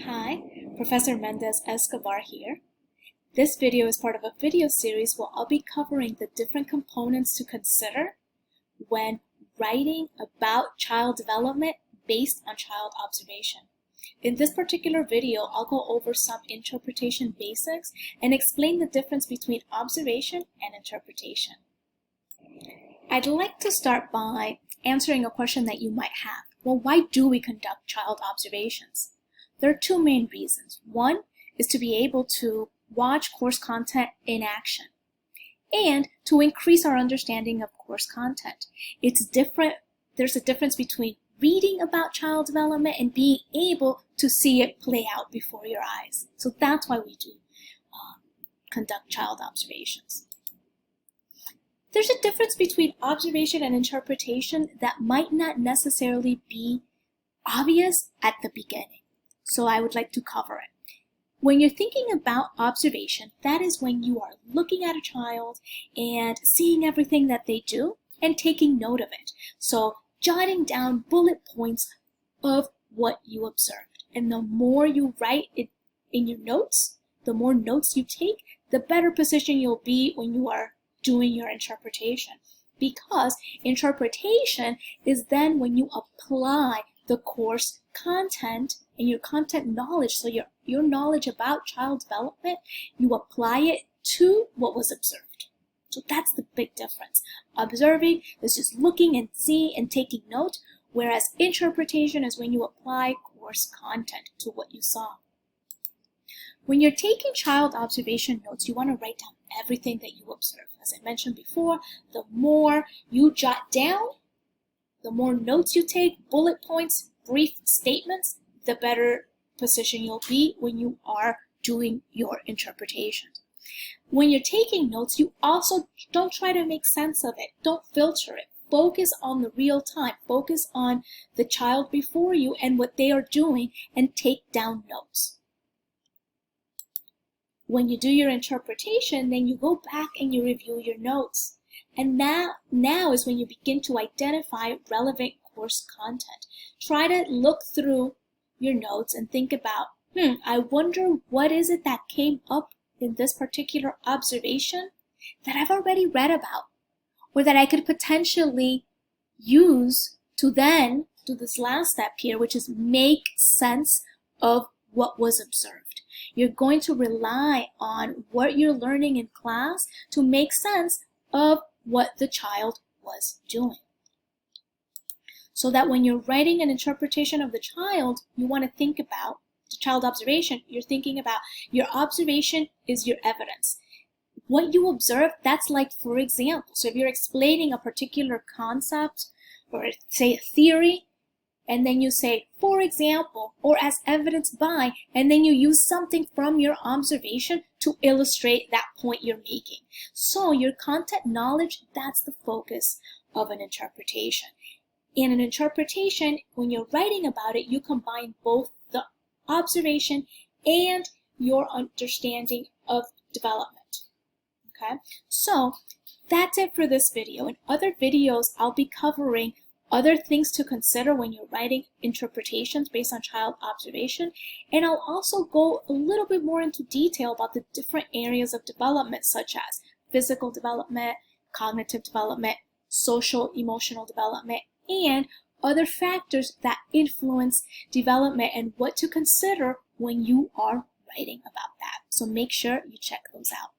Hi, Professor Mendez-Escobar here. This video is part of a video series where I'll be covering the different components to consider when writing about child development based on child observation. In this particular video, I'll go over some interpretation basics and explain the difference between observation and interpretation. I'd like to start by answering a question that you might have. Well, why do we conduct child observations? There are two main reasons. One is to be able to watch course content in action and to increase our understanding of course content. There's a difference between reading about child development and being able to see it play out before your eyes. So that's why we do conduct child observations. There's a difference between observation and interpretation that might not necessarily be obvious at the beginning. So I would like to cover it. When you're thinking about observation, that is when you are looking at a child and seeing everything that they do and taking note of it. So jotting down bullet points of what you observed. And the more you write it in your notes, the more notes you take, the better position you'll be when you are doing your interpretation. Because interpretation is then when you apply the course content and your content knowledge, so your knowledge about child development, you apply it to what was observed. So that's the big difference. Observing is just looking and seeing and taking note, whereas interpretation is when you apply course content to what you saw. When you're taking child observation notes, you want to write down everything that you observe. As I mentioned before, the more you jot down, the more notes you take, bullet points, brief statements, the better position you'll be when you are doing your interpretation. When you're taking notes, you also don't try to make sense of it. Don't filter it. Focus on the real time. Focus on the child before you and what they are doing and take down notes. When you do your interpretation, then you go back and you review your notes. And now is when you begin to identify relevant course content. Try to look through your notes and think about, I wonder what is it that came up in this particular observation that I've already read about, or that I could potentially use to then do this last step here, which is make sense of what was observed. You're going to rely on what you're learning in class to make sense of what the child was doing. So that when you're writing an interpretation of the child, you want to think about the child observation. You're thinking about your observation is your evidence. What you observe, that's like, for example, so if you're explaining a particular concept or say a theory, and then you say, for example, or as evidenced by, and then you use something from your observation to illustrate that point you're making. So your content knowledge, that's the focus of an interpretation. In an interpretation, when you're writing about it, you combine both the observation and your understanding of development. Okay, so that's it for this video. In other videos, I'll be covering other things to consider when you're writing interpretations based on child observation, and I'll also go a little bit more into detail about the different areas of development, such as physical development, cognitive development, social emotional development, and other factors that influence development and what to consider when you are writing about that. So make sure you check those out.